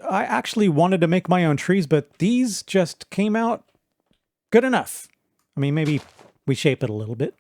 I actually wanted to make my own trees, but these just came out good enough. I mean, maybe we shape it a little bit.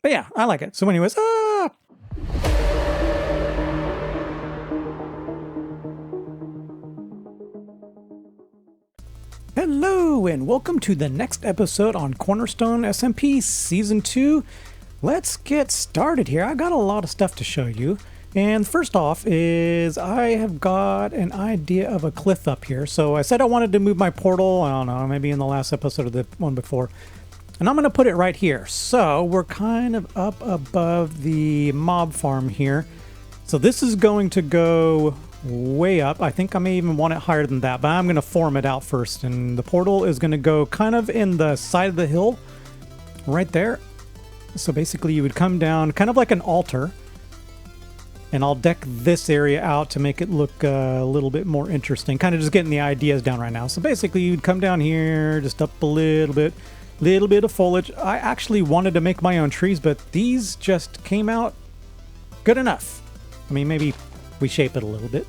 But yeah, I like it. So anyways, Hello, and welcome to the next episode on Cornerstone SMP Season 2. Let's get started here. I got a lot of stuff to show you. And first off is I have got an idea of a cliff up here. So I said I wanted to move my portal, I don't know, maybe in the last episode or the one before. And I'm going to put it right here. So we're kind of up above the mob farm here. So this is going to go way up. I think I may even want it higher than that, but I'm going to form it out first. And the portal is going to go kind of in the side of the hill right there. So basically you would come down kind of like an altar. And I'll deck this area out to make it look a little bit more interesting. Kind of just getting the ideas down right now. So basically you'd come down here, just up a little bit of foliage. I actually wanted to make my own trees, but these just came out good enough. I mean, maybe we shape it a little bit.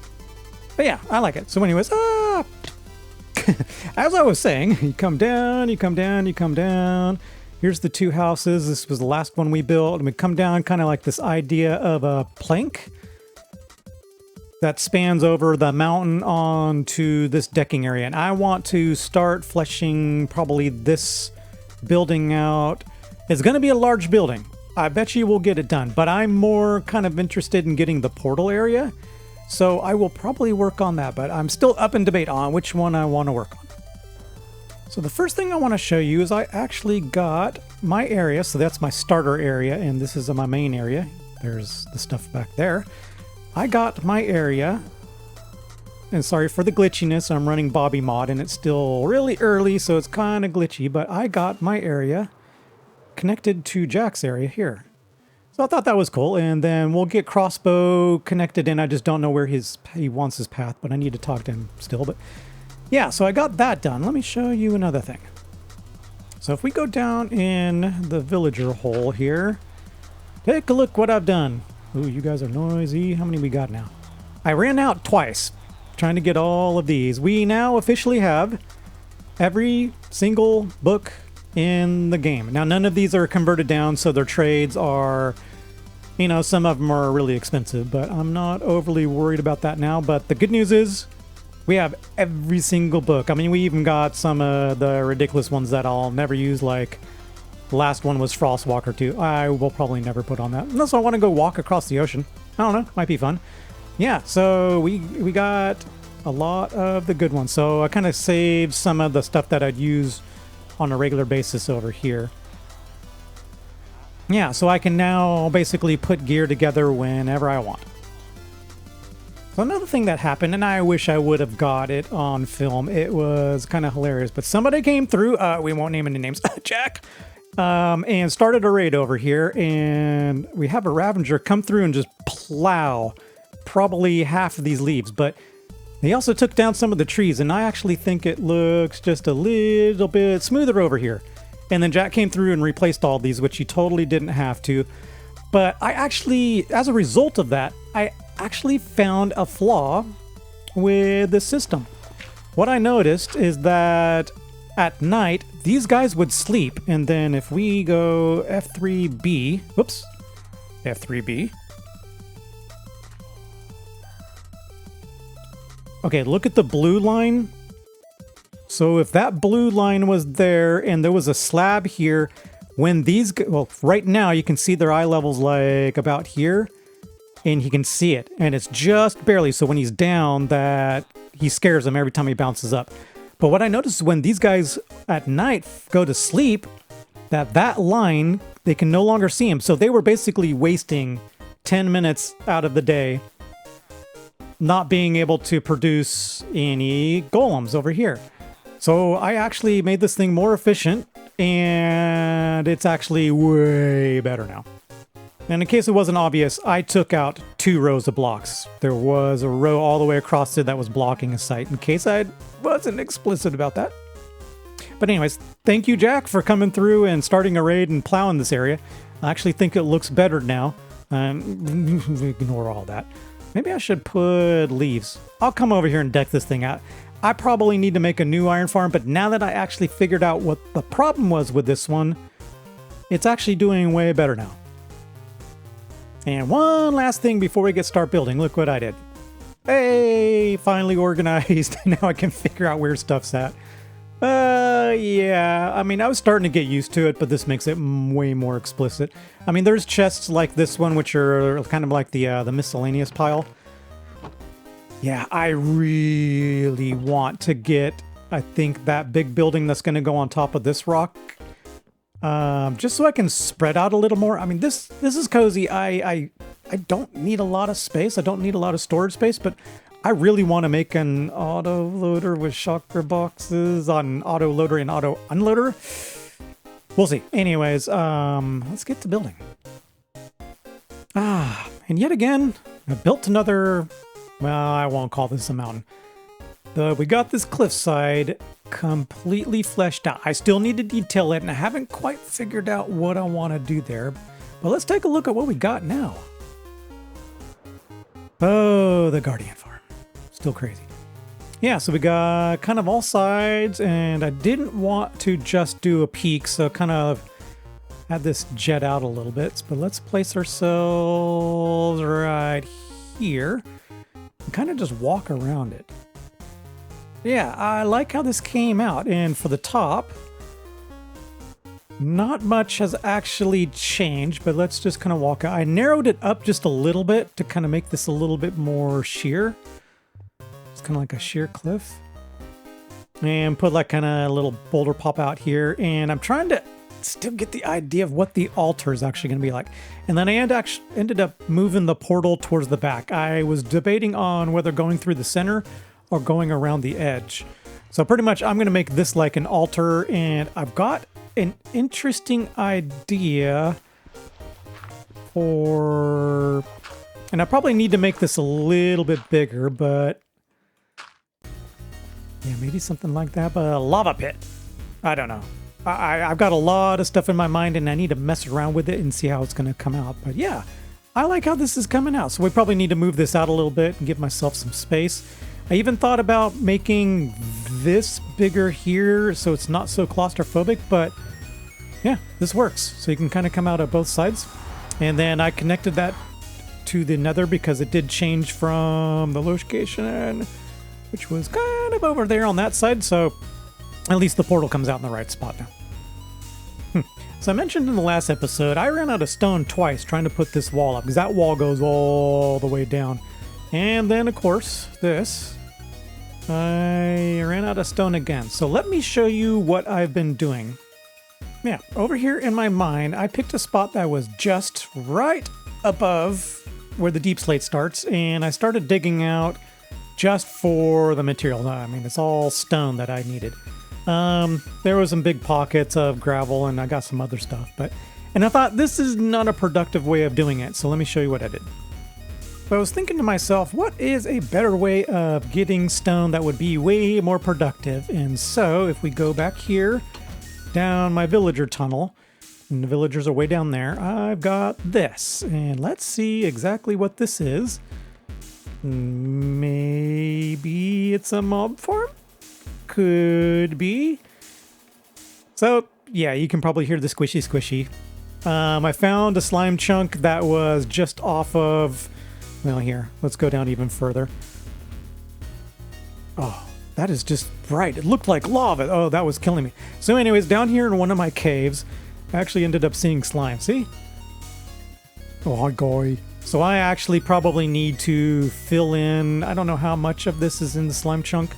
But yeah, I like it. So anyways, as I was saying, you come down, you come down, you come down. Here's the two houses. This was the last one we built. And we come down kind of like this idea of a plank that spans over the mountain onto this decking area. And I want to start fleshing probably this building out. It's going to be a large building. I bet you we'll get it done. But I'm more kind of interested in getting the portal area. So I will probably work on that. But I'm still up in debate on which one I want to work on. So the first thing I want to show you is I actually got my area. So that's my starter area, and this is my main area. There's the stuff back there. I got my area, and sorry for the glitchiness. I'm running Bobby mod, and it's still really early, so it's kind of glitchy. But I got my area connected to Jack's area here. So I thought that was cool, and then we'll get Crossbow connected in. I just don't know where he wants his path, but I need to talk to him still. But yeah, so I got that done. Let me show you another thing. So if we go down in the villager hole here, take a look what I've done. Ooh, you guys are noisy. How many we got now? I ran out twice trying to get all of these. We now officially have every single book in the game. Now, none of these are converted down, so their trades are, you know, some of them are really expensive, but I'm not overly worried about that now. But the good news is, we have every single book. I mean, we even got some of the ridiculous ones that I'll never use, like the last one was Frostwalker 2. I will probably never put on that. Unless I want to go walk across the ocean. I don't know. Might be fun. Yeah, so we got a lot of the good ones. So I kind of saved some of the stuff that I'd use on a regular basis over here. Yeah, so I can now basically put gear together whenever I want. So another thing that happened, and I wish I would have got it on film, it was kind of hilarious, but somebody came through, we won't name any names, Jack, and started a raid over here, and we have a Ravager come through and just plow probably half of these leaves, but they also took down some of the trees, and I actually think it looks just a little bit smoother over here. And then Jack came through and replaced all these, which he totally didn't have to, but I actually, as a result of that, I actually found a flaw with the system. What I noticed is that at night, these guys would sleep, and then if we go F3B, whoops, F3B. Okay, look at the blue line. So if that blue line was there and there was a slab here, when these, well, right now you can see their eye levels like about here. And he can see it, and it's just barely, so when he's down, that he scares him every time he bounces up. But what I noticed is when these guys at night go to sleep, that line, they can no longer see him. So they were basically wasting 10 minutes out of the day not being able to produce any golems over here. So I actually made this thing more efficient, and it's actually way better now. And in case it wasn't obvious, I took out 2 rows of blocks. There was a row all the way across it that was blocking a site, in case I wasn't explicit about that. But anyways, thank you, Jack, for coming through and starting a raid and plowing this area. I actually think it looks better now. Ignore all that. Maybe I should put leaves. I'll come over here and deck this thing out. I probably need to make a new iron farm, but now that I actually figured out what the problem was with this one, it's actually doing way better now. And one last thing before we start building. Look what I did. Hey, finally organized. Now I can figure out where stuff's at. Yeah, I mean, I was starting to get used to it, but this makes it way more explicit. I mean, there's chests like this one, which are kind of like the miscellaneous pile. Yeah, I really want to get, I think, that big building that's going to go on top of this rock. Just so I can spread out a little more. I mean, this is cozy. I don't need a lot of space. I don't need a lot of storage space, but I really want to make an auto loader with chakra boxes on auto loader and auto unloader. We'll see. Anyways, let's get to building. And yet again, I built another, well, I won't call this a mountain. We got this cliffside completely fleshed out. I still need to detail it, and I haven't quite figured out what I want to do there. But let's take a look at what we got now. Oh, the Guardian Farm. Still crazy. Yeah, so we got kind of all sides, and I didn't want to just do a peak, so kind of had this jet out a little bit. But let's place ourselves right here and kind of just walk around it. Yeah, I like how this came out, and for the top, not much has actually changed, but let's just kind of walk out. I narrowed it up just a little bit to kind of make this a little bit more sheer. It's kind of like a sheer cliff. And put like kind of a little boulder pop out here, and I'm trying to still get the idea of what the altar is actually going to be like. And then I ended up moving the portal towards the back. I was debating on whether going through the center or going around the edge. So pretty much I'm going to make this like an altar, and I've got an interesting idea for, and I probably need to make this a little bit bigger, but yeah, maybe something like that, but a lava pit. I don't know. I've got a lot of stuff in my mind, and I need to mess around with it and see how it's going to come out. But yeah, I like how this is coming out. So we probably need to move this out a little bit and give myself some space. I even thought about making this bigger here so it's not so claustrophobic, but yeah, this works. So you can kind of come out of both sides. And then I connected that to the nether because it did change from the location, which was kind of over there on that side. So at least the portal comes out in the right spot now. So I mentioned in the last episode, I ran out of stone twice trying to put this wall up because that wall goes all the way down. And then, of course, I ran out of stone again. So let me show you what I've been doing. Yeah, over here in my mind, I picked a spot that was just right above where the deep slate starts, and I started digging out just for the materials. I mean, it's all stone that I needed. There was some big pockets of gravel, and I got some other stuff. And I thought, this is not a productive way of doing it, so let me show you what I did. But I was thinking to myself, what is a better way of getting stone that would be way more productive? And so if we go back here, down my villager tunnel, and the villagers are way down there, I've got this. And let's see exactly what this is. Maybe it's a mob farm? Could be. So yeah, you can probably hear the squishy squishy. I found a slime chunk that was just off of, well, here, let's go down even further. Oh, that is just bright. It looked like lava. Oh, that was killing me. So anyways, down here in one of my caves, I actually ended up seeing slime. See? Oh, goy. So I actually probably need to fill in, I don't know how much of this is in the slime chunk.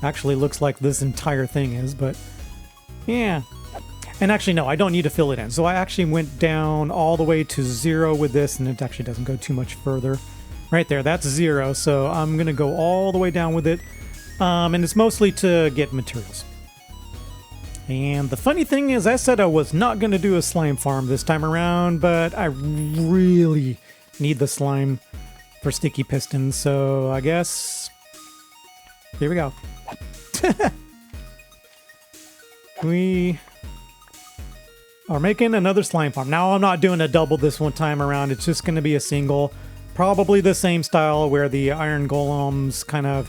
Actually looks like this entire thing is, but yeah. And actually, no, I don't need to fill it in. So I actually went down all the way to 0 with this, and it actually doesn't go too much further. Right there, that's 0. So I'm going to go all the way down with it. And it's mostly to get materials. And the funny thing is, I said I was not going to do a slime farm this time around, but I really need the slime for sticky pistons. So I guess here we go. We are making another slime farm. Now I'm not doing a double this one time around. It's just going to be a single. probably the same style where the iron golems kind of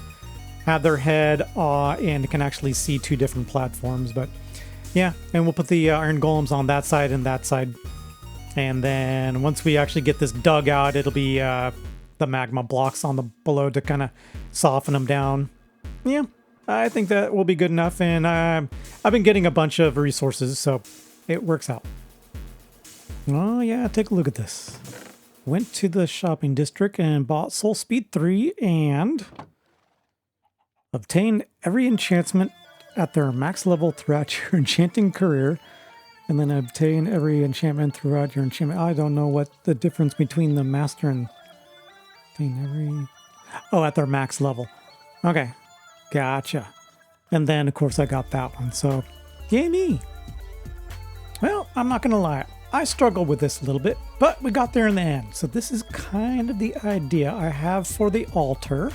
have their head and can actually see two different platforms. But yeah, and we'll put the iron golems on that side and that side. And then once we actually get this dug out, it'll be the magma blocks on the below to kind of soften them down. Yeah, I think that will be good enough. And I've been getting a bunch of resources, so it works out. Oh yeah, take a look at this. Went to the shopping district and bought Soul Speed 3 and obtained every enchantment at their max level throughout your enchanting career. And then obtain every enchantment throughout your enchantment. I don't know what the difference between the master and obtain every... Oh, at their max level. Okay, gotcha. And then, of course, I got that one. So, yay me. Well, I'm not going to lie. I struggled with this a little bit, but we got there in the end. So this is kind of the idea I have for the altar.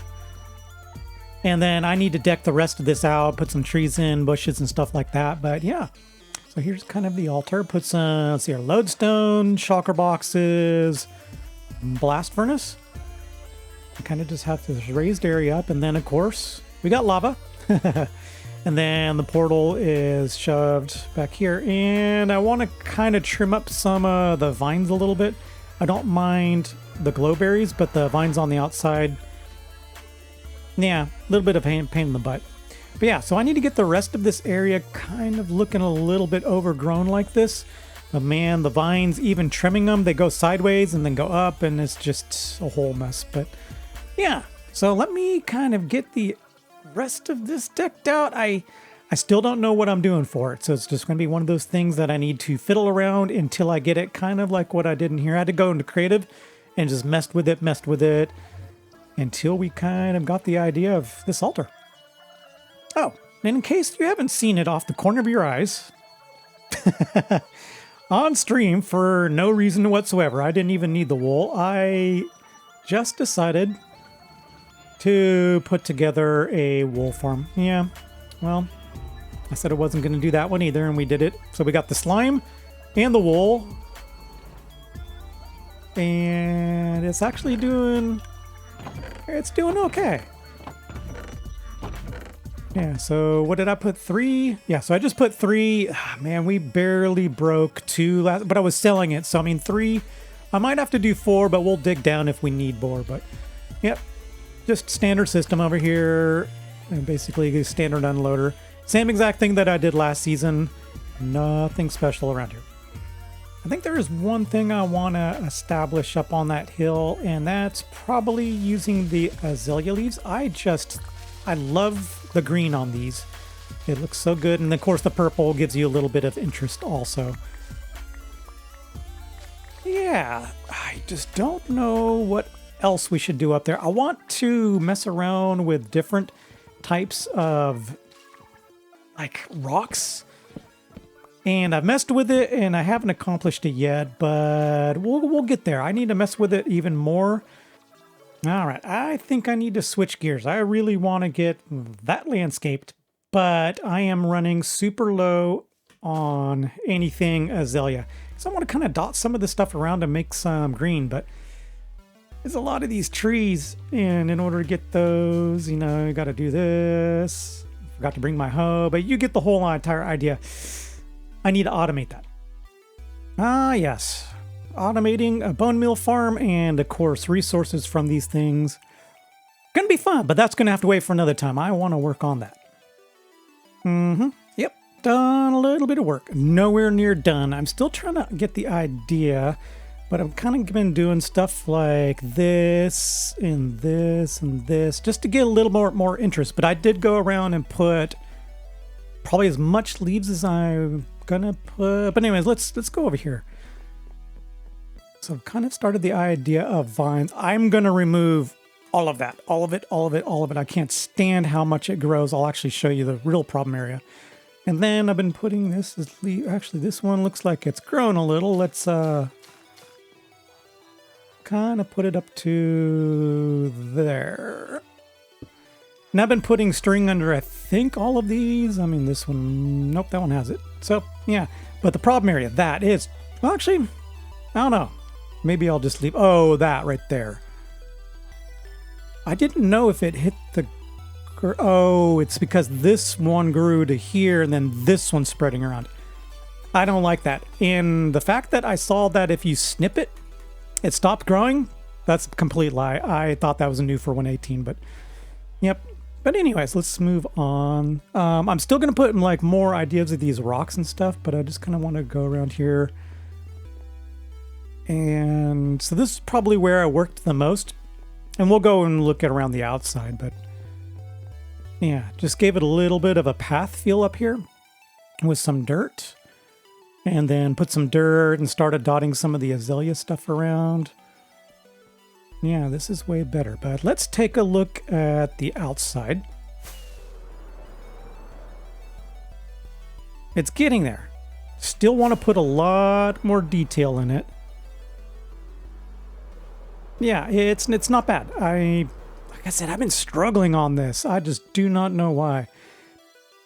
And then I need to deck the rest of this out, put some trees in, bushes and stuff like that. But yeah. So here's kind of the altar. Put some, let's see here, lodestone, shulker boxes, blast furnace. I kind of just have this raised area up. And then, of course, we got lava. And then the portal is shoved back here. And I want to kind of trim up some of the vines a little bit. I don't mind the glowberries, but the vines on the outside, yeah, a little bit of pain in the butt. But yeah, so I need to get the rest of this area kind of looking a little bit overgrown like this. But man, the vines, even trimming them, they go sideways and then go up, and it's just a whole mess. But yeah, so let me kind of get the rest of this decked out. I still don't know what I'm doing for it, so it's just going to be one of those things that I need to fiddle around until I get it kind of like what I did in here. I had to go into creative and just messed with it until we kind of got the idea of this altar. Oh, and in case you haven't seen it off the corner of your eyes, on stream for no reason whatsoever, I didn't even need the wool. I just decided to put together a wool farm. Yeah, well, I said I wasn't going to do that one either, and we did it. So we got the slime and the wool, and it's actually doing okay. Yeah, so what did I put? 3? Yeah, so I just put 3. Man, we barely broke 2 last, but I was selling it. So, I mean, 3. I might have to do 4, but we'll dig down if we need more. But, yep, just standard system over here. And basically a standard unloader. Same exact thing that I did last season. Nothing special around here. I think there is one thing I want to establish up on that hill, and that's probably using the azalea leaves. I love the green on these. It looks so good. And of course the purple gives you a little bit of interest also. Yeah, I just don't know what else we should do up there. I want to mess around with different types of like rocks. And I've messed with it and I haven't accomplished it yet, but we'll get there. I need to mess with it even more. All right, I think I need to switch gears. I really want to get that landscaped, but I am running super low on anything azalea. So I want to kind of dot some of this stuff around to make some green, but there's a lot of these trees, and in order to get those, you know, you got to do this. Forgot to bring my hoe, but you get the whole entire idea. I need to automate that. Ah, yes. Automating a bone meal farm and, of course, resources from these things. Gonna be fun, but that's gonna have to wait for another time. I want to work on that. Yep, done a little bit of work. Nowhere near done. I'm still trying to get the idea, but I've kind of been doing stuff like this and this and this just to get a little more interest. But I did go around and put probably as much leaves as I'm gonna put. But anyways, let's go over here. So I've kind of started the idea of vines. I'm going to remove all of that. All of it. I can't stand how much it grows. I'll actually show you the real problem area. And then I've been putting this as leaf. Actually, this one looks like it's grown a little. Let's kind of put it up to there. And I've been putting string under, I think, all of these. I mean, this one, nope, that one has it. So, yeah. But the problem area, that is, well, actually, I don't know. Maybe I'll just leave, oh, that right there. I didn't know if it hit the... Oh, it's because this one grew to here and then this one's spreading around. I don't like that. And the fact that I saw that if you snip it, it stopped growing, that's a complete lie. I thought that was new for 118, but yep. But anyways, let's move on. I'm still going to put in like more ideas of these rocks and stuff, but I just kind of want to go around here. And so this is probably where I worked the most. And we'll go and look at around the outside, but yeah, just gave it a little bit of a path feel up here with some dirt. And then put some dirt and started dotting some of the azalea stuff around. Yeah, this is way better, but let's take a look at the outside. It's getting there. Still want to put a lot more detail in it. Yeah, it's not bad. Like I said, I've been struggling on this. I just do not know why.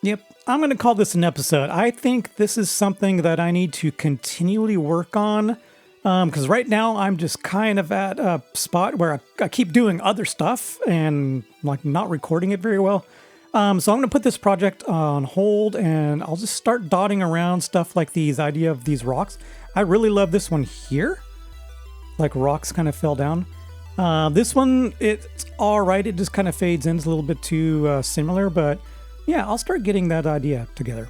Yep, I'm going to call this an episode. I think this is something that I need to continually work on. Because right now I'm just kind of at a spot where I keep doing other stuff and like not recording it very well. So I'm going to put this project on hold and I'll just start dotting around stuff like these idea of these rocks. I really love this one here. Like rocks kind of fell down. This one, it's all right. It just kind of fades in. It's a little bit too similar, but yeah, I'll start getting that idea together.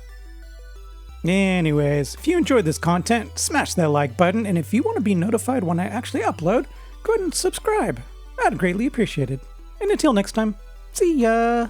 Anyways, if you enjoyed this content, smash that like button, and if you want to be notified when I actually upload, go ahead and subscribe. I'd greatly appreciate it. And until next time, see ya!